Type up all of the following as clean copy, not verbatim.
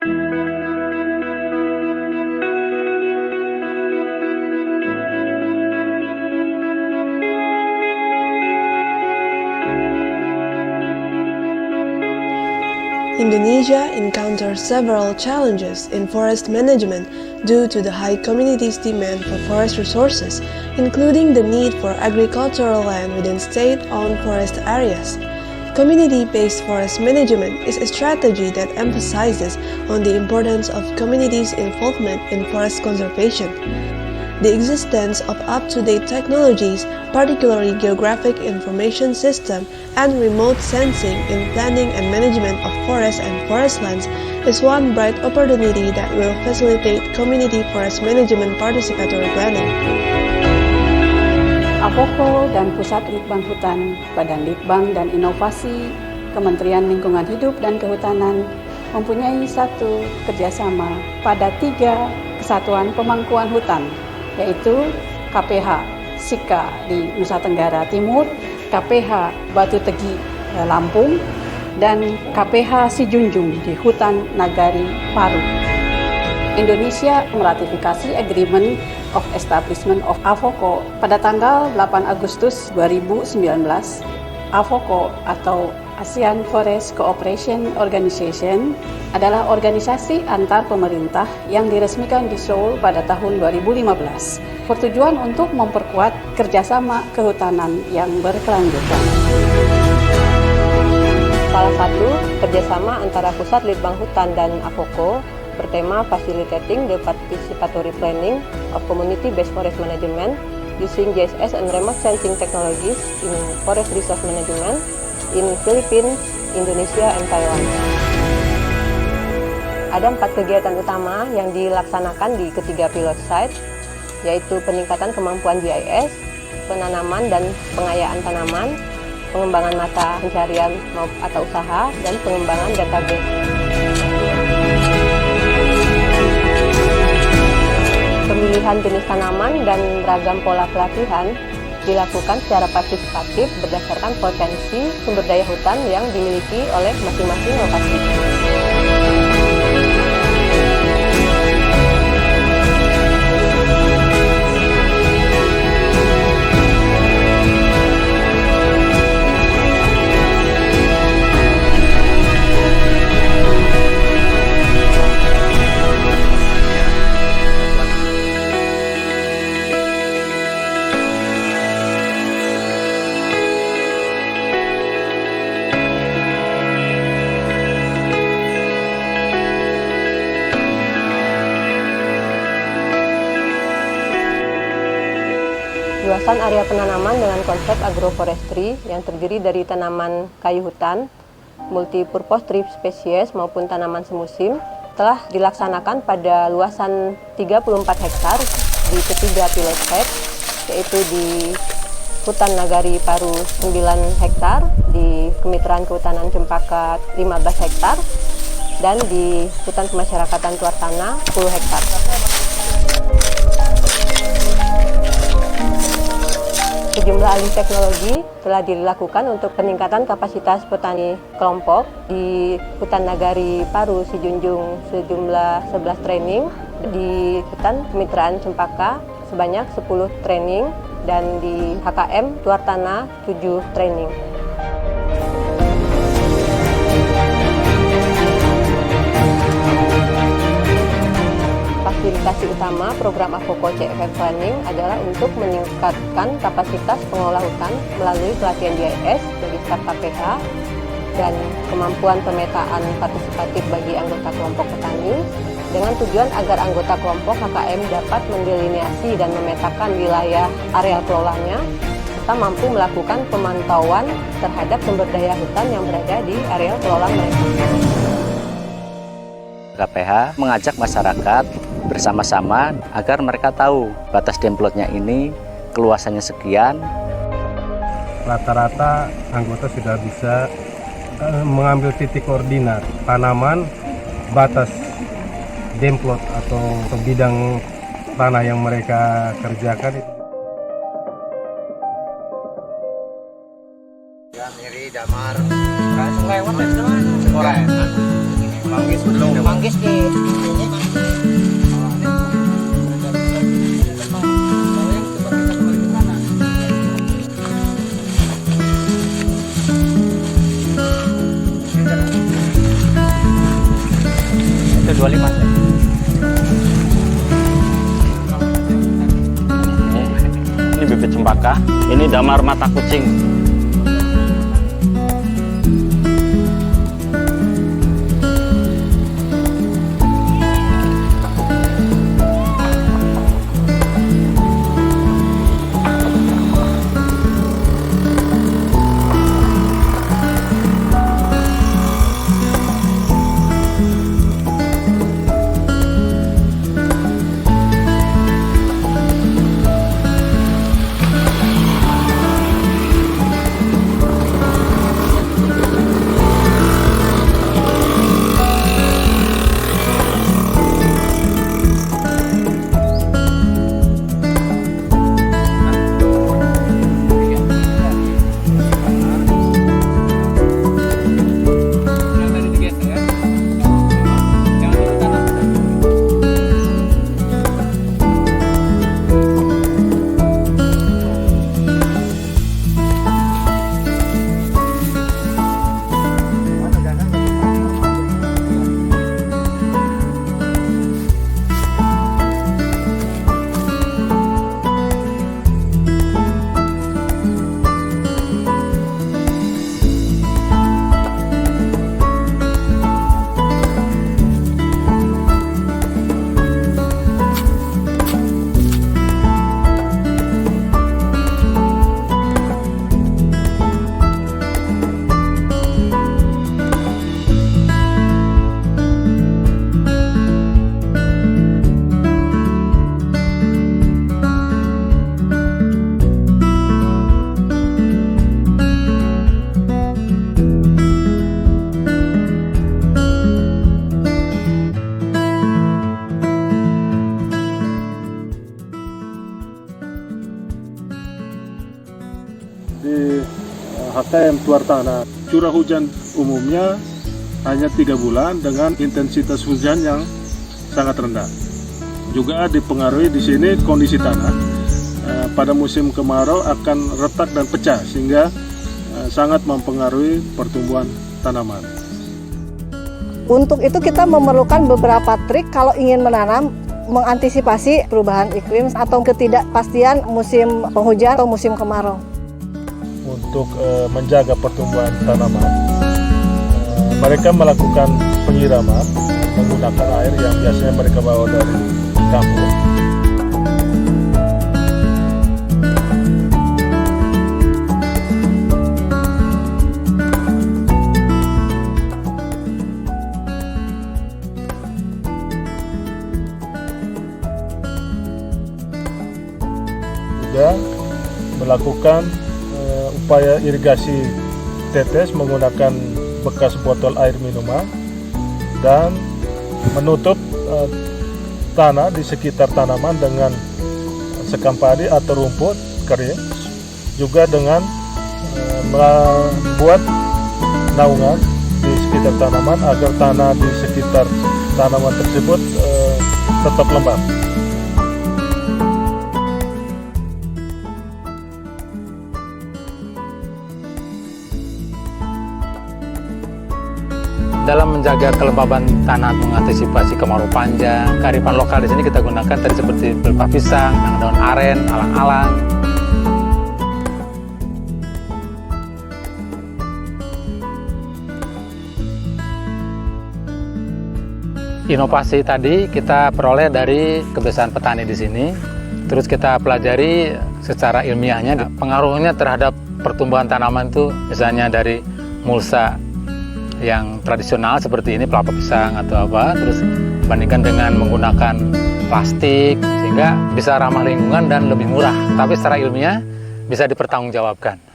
Indonesia encounters several challenges in forest management due to the high community's demand for forest resources, including the need for agricultural land within state-owned forest areas. Community-based forest management is a strategy that emphasizes on the importance of communities' involvement in forest conservation. The existence of up-to-date technologies, particularly geographic information system and remote sensing in planning and management of forests and forest lands is one bright opportunity that will facilitate community forest management participatory planning. AFOKO dan Pusat Litbang Hutan, Badan Litbang dan Inovasi, Kementerian Lingkungan Hidup dan Kehutanan mempunyai satu kerjasama pada 3 kesatuan pemangkuan hutan, yaitu KPH Sika di Nusa Tenggara Timur, KPH Batu Tegi Lampung, dan KPH Sijunjung di Hutan Nagari Paru. Indonesia meratifikasi Agreement of Establishment of AFOKO pada tanggal 8 Agustus 2019. AFOKO atau ASEAN Forest Cooperation Organization adalah organisasi antar pemerintah yang diresmikan di Seoul pada tahun 2015, bertujuan untuk memperkuat kerjasama kehutanan yang berkelanjutan. Salah satu kerjasama antara Pusat Litbang Hutan dan AFOKO bertema Facilitating the Participatory Planning of Community-Based Forest Management using GIS and Remote Sensing Technologies in Forest Resource Management in Philippines, Indonesia, and Taiwan. Ada 4 kegiatan utama yang dilaksanakan di ketiga pilot site, yaitu peningkatan kemampuan GIS, penanaman dan pengayaan tanaman, pengembangan mata pencarian atau usaha, dan pengembangan database. Pemilihan jenis tanaman dan beragam pola pelatihan dilakukan secara partisipatif berdasarkan potensi sumber daya hutan yang dimiliki oleh masing-masing lokasi. Luasan area penanaman dengan konsep agroforestry yang terdiri dari tanaman kayu hutan, multipurpose tree species maupun tanaman semusim telah dilaksanakan pada luasan 34 hektar di ketiga pilot site, yaitu di Hutan Nagari Paru 9 hektar, di Kemitraan Kehutanan Cempaka 15 hektar, dan di Hutan Kemasyarakatan Tuartana 10 hektar. Sejumlah alih teknologi telah dilakukan untuk peningkatan kapasitas petani kelompok di Hutan Nagari Paru Sijunjung sejumlah 11 training, di Hutan Kemitraan Cempaka sebanyak 10 training, dan di HKM Tuartana 7 training. Fasilitasi utama program AFOKO CFF Planning adalah untuk meningkatkan kapasitas pengelola hutan melalui pelatihan GIS bagi staf KPH dan kemampuan pemetaan partisipatif bagi anggota kelompok petani dengan tujuan agar anggota kelompok HKM dapat mendelineasi dan memetakan wilayah area kelolanya serta mampu melakukan pemantauan terhadap sumber daya hutan yang berada di area kelola mereka. KPH mengajak masyarakat bersama-sama agar mereka tahu batas demplotnya ini, keluasannya sekian. Rata-rata anggota sudah bisa mengambil titik koordinat tanaman, batas demplot atau bidang tanah yang mereka kerjakan. Damar, sungai apa? Manggis belum. Manggis SD. Itu 25. Ini bibit cempaka, ini damar mata kucing. Di HKM Tuartana, curah hujan umumnya hanya 3 bulan dengan intensitas hujan yang sangat rendah. Juga dipengaruhi di sini kondisi tanah pada musim kemarau akan retak dan pecah sehingga sangat mempengaruhi pertumbuhan tanaman. Untuk itu kita memerlukan beberapa trik kalau ingin menanam mengantisipasi perubahan iklim atau ketidakpastian musim penghujan atau musim kemarau. Untuk menjaga pertumbuhan tanaman, mereka melakukan penyiraman menggunakan air yang biasanya mereka bawa dari kampung. Juga melakukan upaya irigasi tetes menggunakan bekas botol air minuman dan menutup tanah di sekitar tanaman dengan sekam padi atau rumput kering, juga dengan membuat naungan di sekitar tanaman agar tanah di sekitar tanaman tersebut tetap lembab. Dalam menjaga kelembaban tanah, mengantisipasi kemarau panjang, kearifan lokal di sini kita gunakan tadi seperti pelepah pisang, daun aren, alang-alang. Inovasi tadi kita peroleh dari kebiasaan petani di sini, terus kita pelajari secara ilmiahnya pengaruhnya terhadap pertumbuhan tanaman itu, misalnya dari mulsa yang tradisional seperti ini, pelapa pisang atau apa, terus bandingkan dengan menggunakan plastik sehingga bisa ramah lingkungan dan lebih murah, tapi secara ilmiah bisa dipertanggungjawabkan.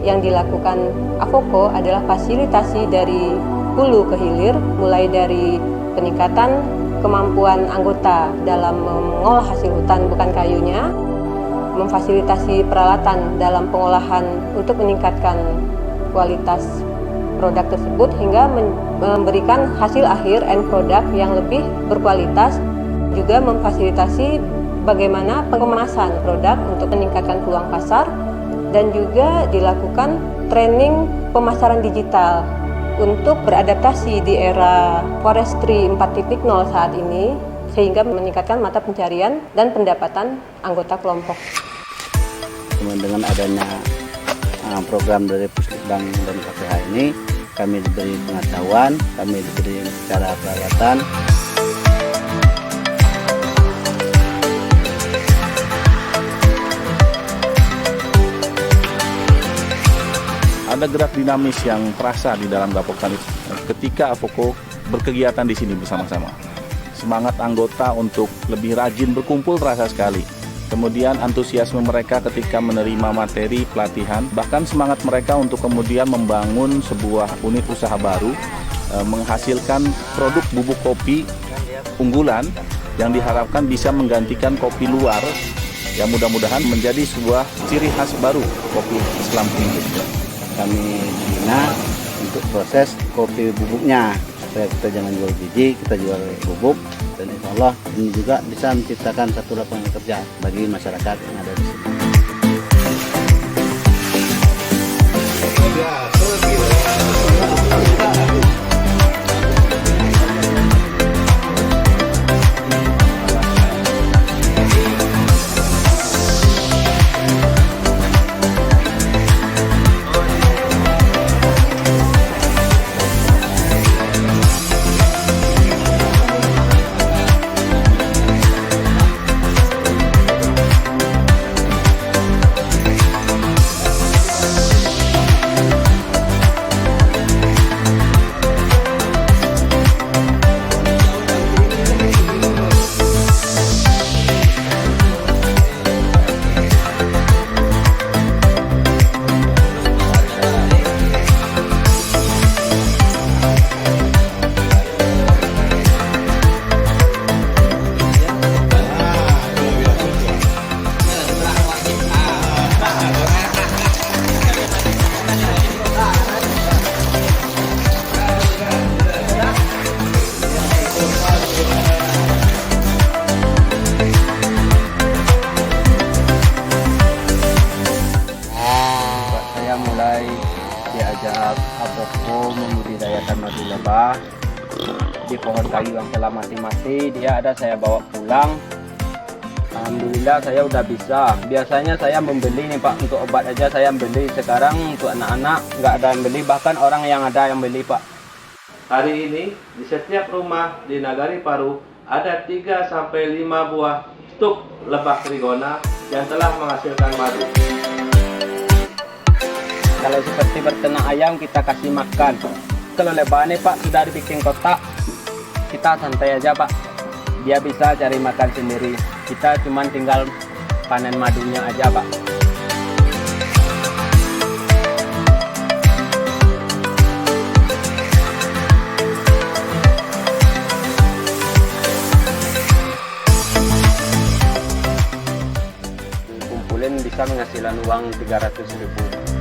Yang dilakukan AVOKO adalah fasilitasi dari hulu ke hilir, mulai dari peningkatan kemampuan anggota dalam mengolah hasil hutan bukan kayunya, memfasilitasi peralatan dalam pengolahan untuk meningkatkan kualitas produk tersebut hingga memberikan hasil akhir end product yang lebih berkualitas, juga memfasilitasi bagaimana pengemasan produk untuk meningkatkan peluang pasar, dan juga dilakukan training pemasaran digital untuk beradaptasi di era Forestry 4.0 saat ini, sehingga meningkatkan mata pencarian dan pendapatan anggota kelompok. Dengan adanya program dari Puslitbang dan KPH ini, kami diberi pengetahuan, kami diberi cara perawatan. Ada gerak dinamis yang terasa di dalam Gapok Tani ketika Avoko berkegiatan di sini bersama-sama. Semangat anggota untuk lebih rajin berkumpul terasa sekali. Kemudian antusiasme mereka ketika menerima materi pelatihan, bahkan semangat mereka untuk kemudian membangun sebuah unit usaha baru, menghasilkan produk bubuk kopi unggulan yang diharapkan bisa menggantikan kopi luar, yang mudah-mudahan menjadi sebuah ciri khas baru kopi Islam ini. Kami bina untuk proses kopi bubuknya, supaya kita jangan jual biji, kita jual bubuk, dan insya Allah ini juga bisa menciptakan satu lapangan kerja bagi masyarakat yang ada di sini. diajak Avoko membudidayakan madu lebah di pohon kayu yang telah mati-mati. Dia ada, saya bawa pulang. Alhamdulillah saya udah bisa. Biasanya saya membeli nih Pak, untuk obat aja saya beli. Sekarang untuk anak-anak nggak ada yang beli, bahkan orang yang ada yang beli Pak. Hari ini di setiap rumah di Nagari Paru ada 3-5 buah stuk lebah trigona yang telah menghasilkan madu. Kalau seperti berternak ayam kita kasih makan. Kalau lebah ini Pak sudah dibikin kotak, kita santai aja Pak. Dia bisa cari makan sendiri. Kita cuma tinggal panen madunya aja Pak. Kumpulin bisa menghasilkan uang 300.000.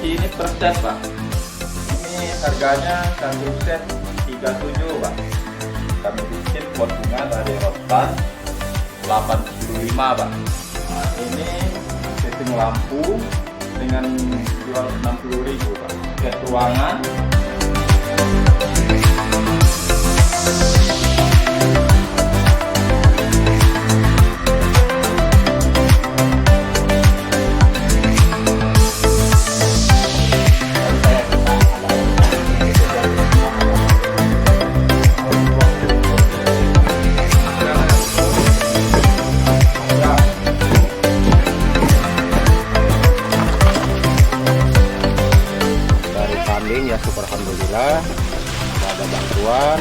Ini per set Pak. Ini harganya satu set 37 Pak. Kami bikin pot bunga dari rotan 85 Pak. Nah, ini setting lampu dengan jual 60.000 Pak. Set ruangan. bantuan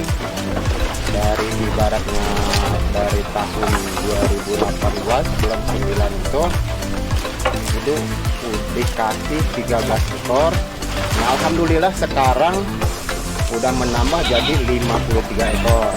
dari ibaratnya dari tahun 2018 bulan 9 itu dikasih 13 ekor. Nah, alhamdulillah sekarang udah menambah jadi 53 ekor.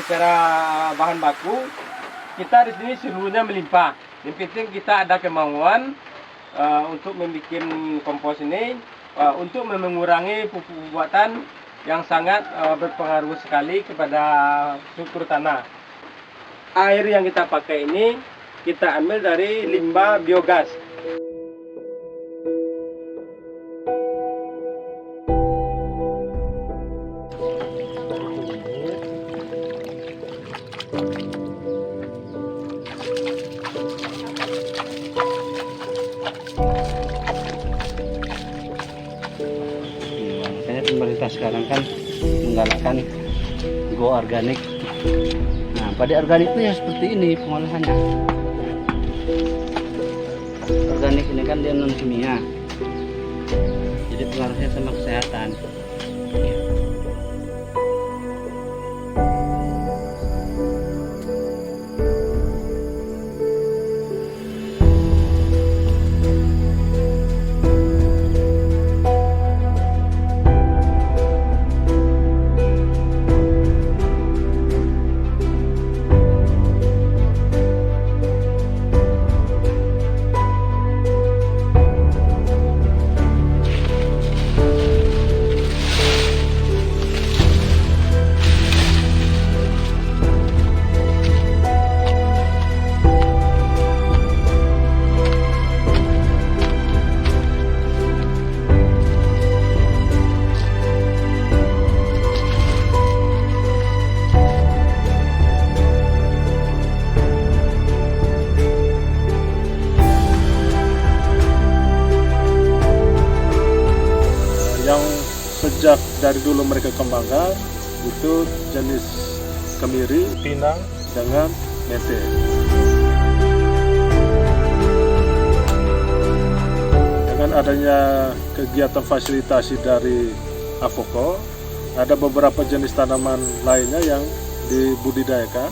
Secara bahan baku kita di sini seluruhnya melimpah. Yang penting kita ada kemauan untuk membuat kompos ini untuk mengurangi pupuk buatan yang sangat berpengaruh sekali kepada struktur tanah. Air yang kita pakai ini kita ambil dari limbah biogas. Makanya pemerintah sekarang kan menggalakkan go organik. Nah, pada organik itu ya seperti ini pengolahannya. Organik ini kan dia non kimia, jadi pengaruhnya sama kesehatan. Ya. Sejak dari dulu mereka kembangkan itu jenis kemiri, pinang dengan mete. Dengan adanya kegiatan fasilitasi dari Avoko, ada beberapa jenis tanaman lainnya yang dibudidayakan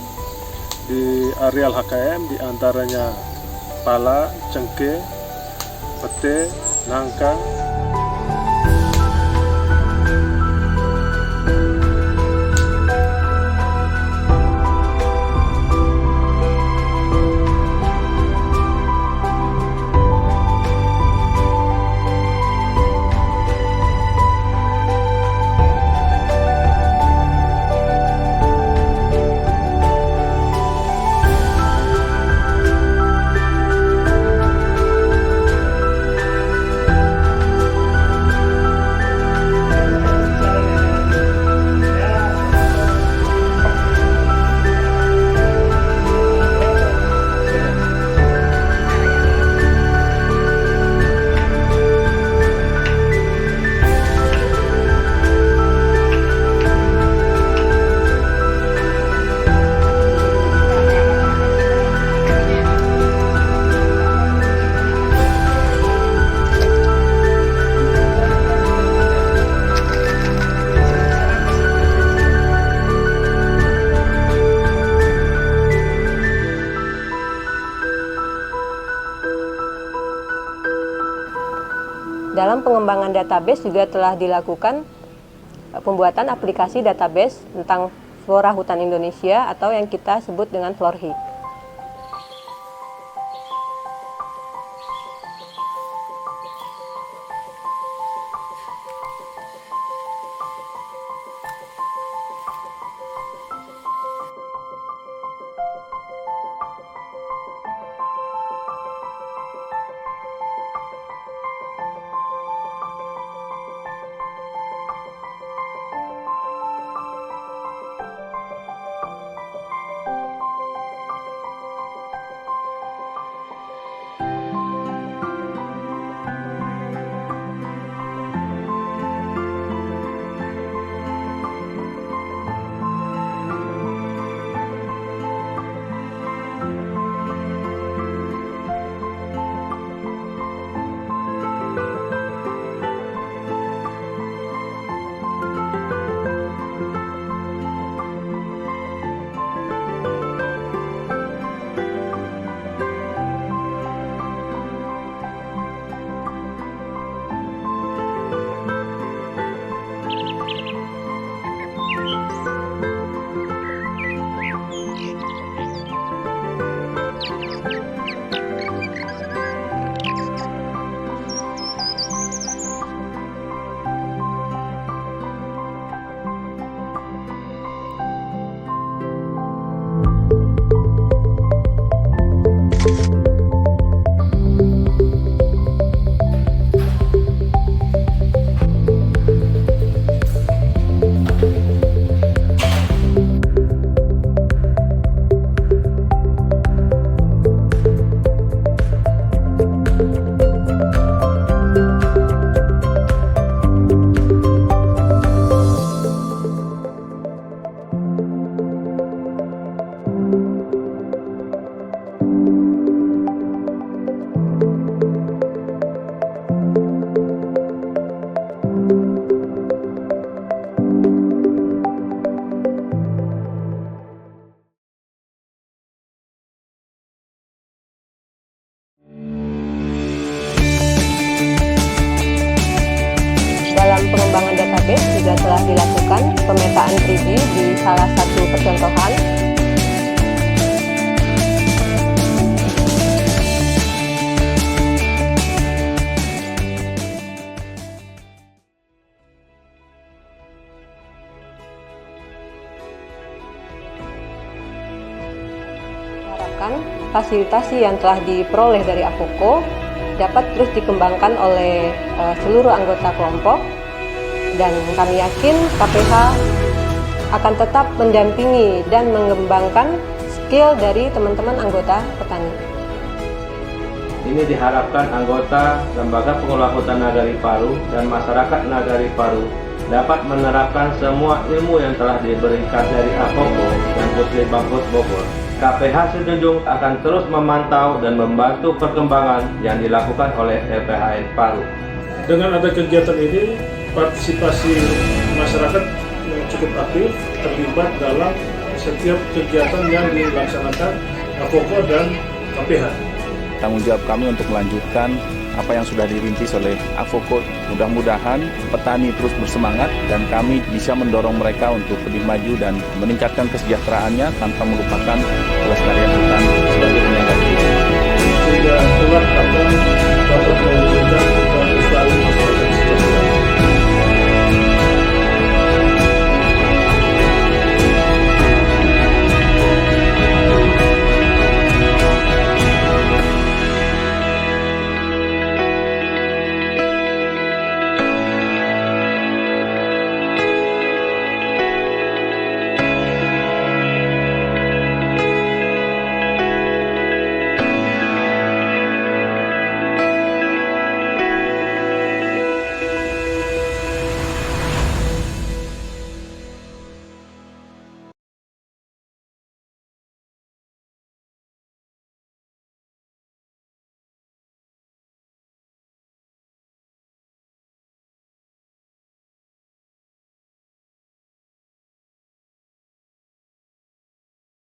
di areal HKM, diantaranya pala, cengkeh, pete, nangka. Dalam pengembangan database juga telah dilakukan pembuatan aplikasi database tentang flora hutan Indonesia atau yang kita sebut dengan Florhi. pemetaan 3D di salah satu percontohan. Fasilitasi yang telah diperoleh dari AFOKO dapat terus dikembangkan oleh seluruh anggota kelompok, dan kami yakin KPH akan tetap mendampingi dan mengembangkan skill dari teman-teman anggota petani. Ini diharapkan anggota Lembaga Pengelola Hutan Nagari Palu dan masyarakat Nagari Palu dapat menerapkan semua ilmu yang telah diberikan dari AFOKO dan Puslitbangpus Bogor. KPH Sejunjung akan terus memantau dan membantu perkembangan yang dilakukan oleh LPHN Palu. Dengan ada kegiatan ini, partisipasi masyarakat yang cukup aktif terlibat dalam setiap kegiatan yang dilaksanakan AFOKO dan KPH. Tanggung jawab kami untuk melanjutkan apa yang sudah dirintis oleh AFOKO. Mudah-mudahan petani terus bersemangat dan kami bisa mendorong mereka untuk lebih maju dan meningkatkan kesejahteraannya tanpa melupakan pelestarian hutan sebagai penyangga hidup. Sehingga kelak akan dapat